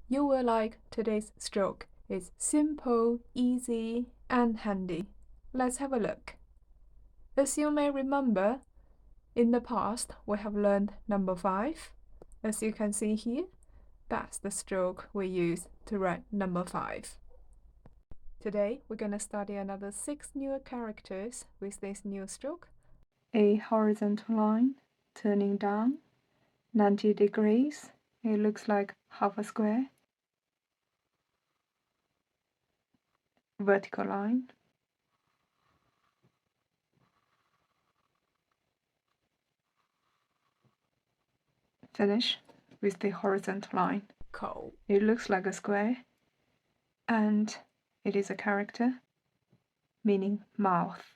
You will like today's stroke. It's simple, easy, and handy. Let's have a look. As you may remember, in the past we have learned number 5. As you can see here, that's the stroke we use to write number 5. Today we're going to study another 6 new characters with this new stroke. A horizontal line turning down 90 degrees. It looks like half a square. Vertical line. Finish with the horizontal line. Coal. It looks like a square, and it is a character meaning mouth.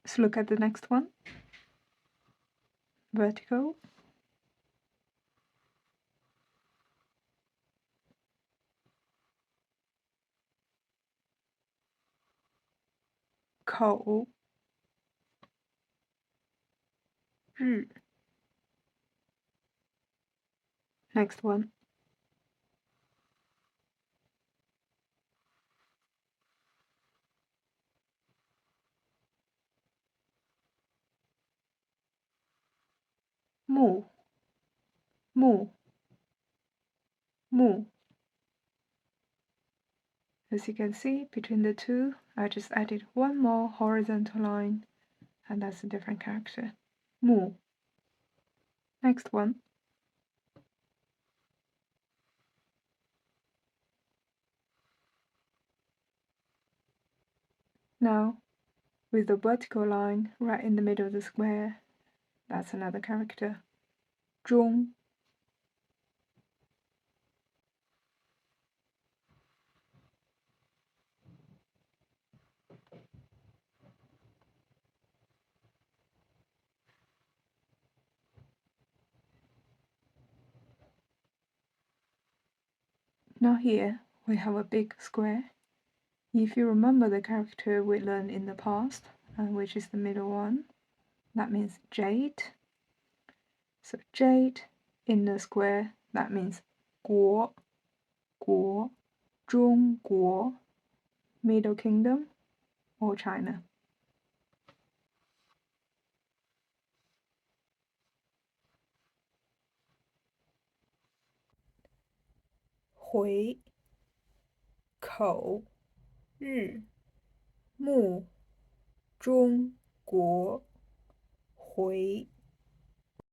Let's look at the next one. Vertical. Coal. 日. Next one. 木. 木. 木. As you can see, between the two, I just added one more horizontal line, and that's a different character. 木. Next one. Now, with the vertical line right in the middle of the square, that's another character. 中. Now here, we have a big square. If you remember the character we learned in the past, which is the middle one, that means jade. So jade in the square, that means 国, 国, 中国, Middle Kingdom, or China. 回 口 日 木 中国 回